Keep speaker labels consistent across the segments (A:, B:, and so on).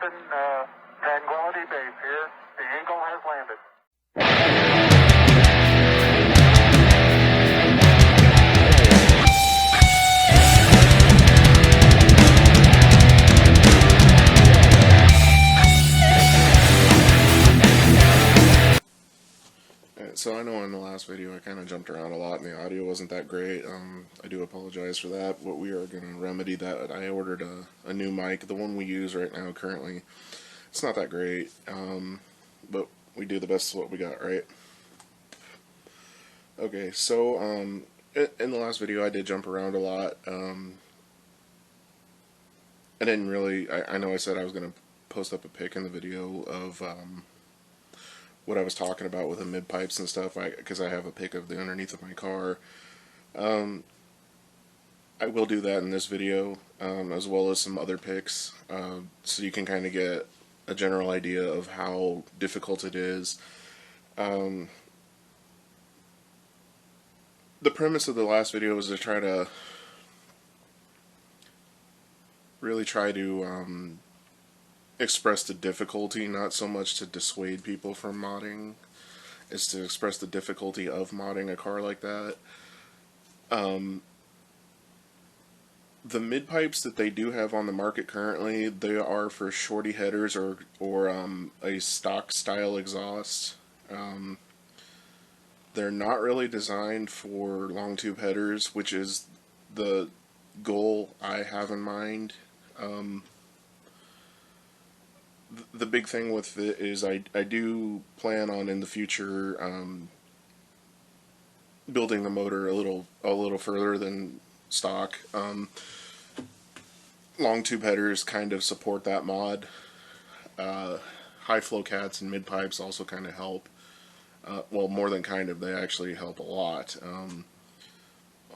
A: Houston, Tranquility Base here. The Eagle has landed.
B: So I know in the last video I kind of jumped around a lot and the audio wasn't that great. I do apologize for that, but we are going to remedy that. I ordered a new mic. The one we use right now currently, it's not that great, but we do the best of what we got, right? Okay, so in the last video I did jump around a lot. I didn't really, I know I said I was going to post up a pic in the video of what I was talking about with the mid pipes and stuff, because I have a pic of the underneath of my car. I will do that in this video, as well as some other pics, so you can kind of get a general idea of how difficult it is. The premise of the last video was to really try to express the difficulty, not so much to dissuade people from modding, is to express the difficulty of modding a car like that. The mid pipes that they do have on the market currently, they are for shorty headers or a stock style exhaust. They're not really designed for long tube headers, which is the goal I have in mind. The big thing with it is I do plan on in the future building the motor a little further than stock. Long tube headers kind of support that mod. High flow cats and mid pipes also kind of help. Well, more than kind of, they actually help a lot.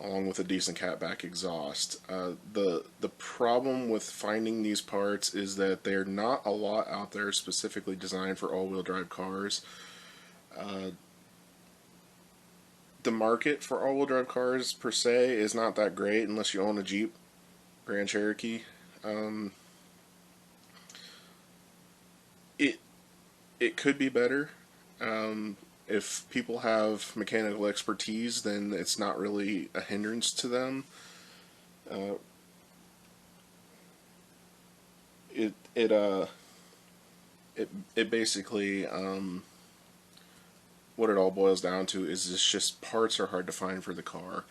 B: Along with a decent catback exhaust. The problem with finding these parts is that they're not a lot out there specifically designed for all-wheel drive cars. The market for all-wheel drive cars per se is not that great unless you own a Jeep Grand Cherokee. It could be better. If people have mechanical expertise, then it's not really a hindrance to them. It basically, what it all boils down to is it's just parts are hard to find for the car.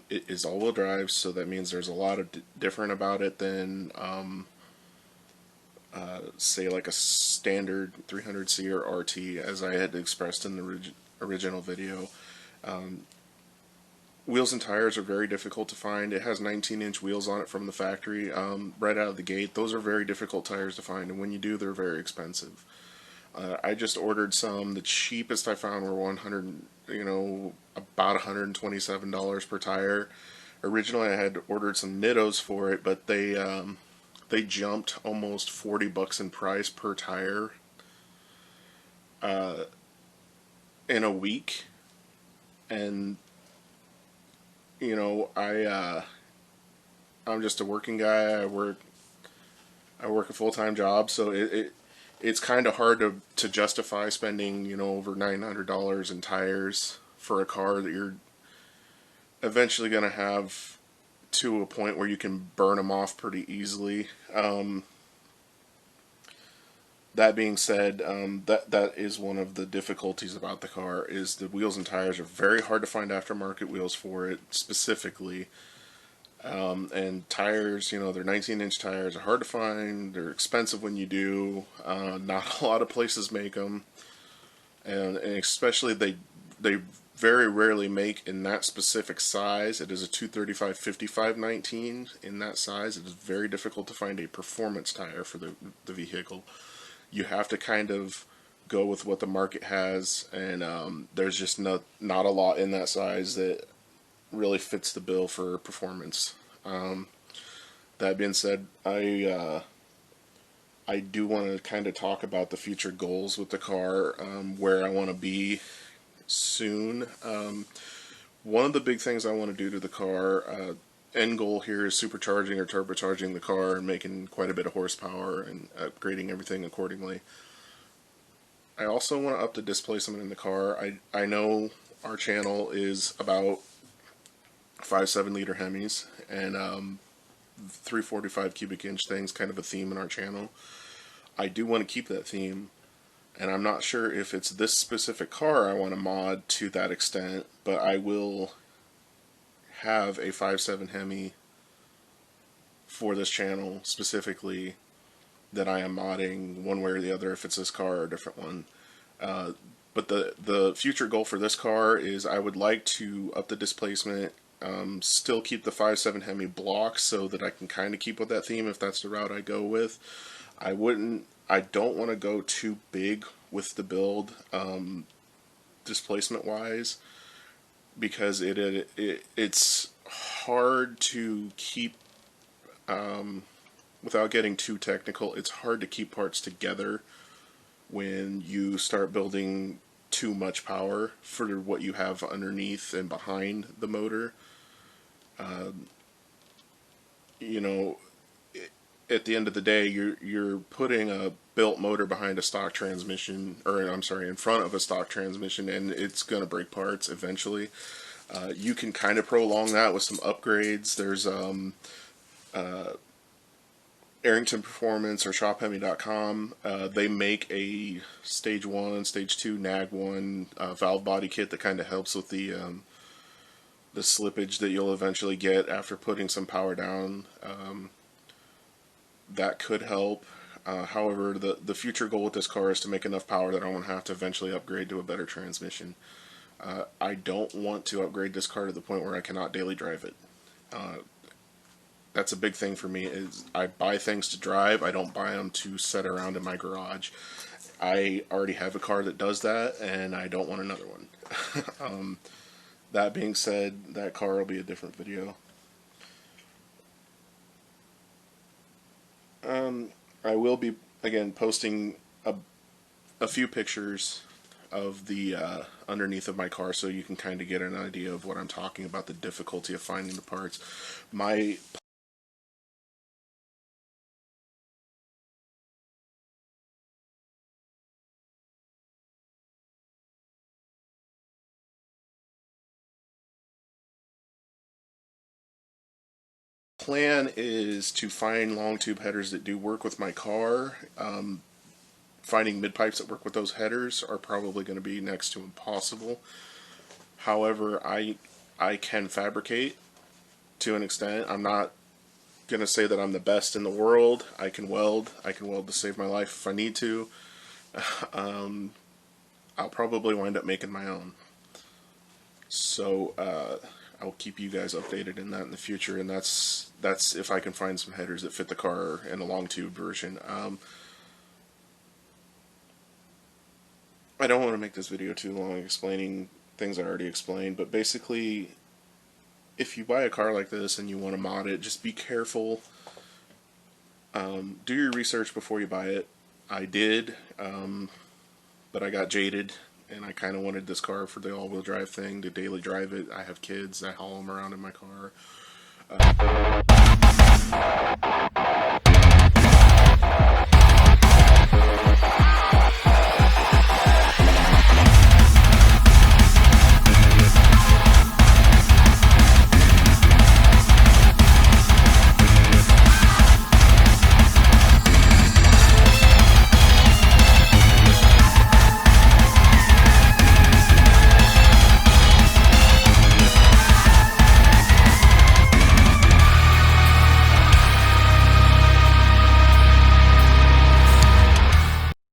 B: It is all-wheel drive, so that means there's a lot of different about it than say like a standard 300C or RT, as I had expressed in the original video. Wheels and tires are very difficult to find. It has 19-inch wheels on it from the factory, right out of the gate. Those are very difficult tires to find, and when you do, they're very expensive. I just ordered some. The cheapest I found were about $127 per tire. Originally, I had ordered some Nittos for it, but they jumped almost $40 in price per tire in a week. And I'm just a working guy. I work a full-time job, so it's kind of hard to justify spending over $900 in tires for a car that you're eventually going to have to a point where you can burn them off pretty easily. That being said, that is one of the difficulties about the car, is the wheels and tires are very hard to find aftermarket wheels for it specifically. And tires, they're 19-inch tires, are hard to find, they're expensive when you do, not a lot of places make them, and especially they very rarely make in that specific size. It is a 235/55/19 in that size. It is very difficult to find a performance tire for the vehicle. You have to kind of go with what the market has, and there's just not a lot in that size that really fits the bill for performance. That being said, I do want to kind of talk about the future goals with the car, where I want to be soon. One of the big things I want to do to the car end goal here is supercharging or turbocharging the car and making quite a bit of horsepower and upgrading everything accordingly. I also want to up the displacement in the car. I know our channel is about 5.7 liter Hemis, and 345 cubic inch things kind of a theme in our channel. I do want to keep that theme, and I'm not sure if it's this specific car I want to mod to that extent, but I will have a 5.7 Hemi for this channel specifically that I am modding one way or the other, if it's this car or a different one. But the future goal for this car is I would like to up the displacement, still keep the 5.7 Hemi block so that I can kind of keep with that theme if that's the route I go with. I don't want to go too big with the build, displacement wise, because it's hard to keep, without getting too technical, it's hard to keep parts together when you start building too much power for what you have underneath and behind the motor. You know, at the end of the day, you're putting a built motor behind a stock transmission, or I'm sorry, in front of a stock transmission, and it's going to break parts eventually. You can kind of prolong that with some upgrades. There's Arrington Performance or ShopHemi.com. They make a stage 1, stage 2, nag 1 valve body kit that kind of helps with the slippage that you'll eventually get after putting some power down. That could help. However, the future goal with this car is to make enough power that I won't have to eventually upgrade to a better transmission. I don't want to upgrade this car to the point where I cannot daily drive it. That's a big thing for me, is I buy things to drive. I don't buy them to set around in my garage. I already have a car that does that, and I don't want another one. That being said, that car will be a different video. I will be, again, posting a few pictures of the underneath of my car, so you can kind of get an idea of what I'm talking about, the difficulty of finding the parts. My plan is to find long tube headers that do work with my car. Finding mid pipes that work with those headers are probably going to be next to impossible. However, I can fabricate to an extent. I'm not going to say that I'm the best in the world. I can weld. I can weld to save my life if I need to. I'll probably wind up making my own. So I'll keep you guys updated in that in the future, and that's if I can find some headers that fit the car in a long tube version. I don't want to make this video too long explaining things I already explained, but basically, if you buy a car like this and you want to mod it, just be careful. Do your research before you buy it. I did, but I got jaded, and I kind of wanted this car for the all-wheel drive thing, to daily drive it. I have kids, I haul them around in my car.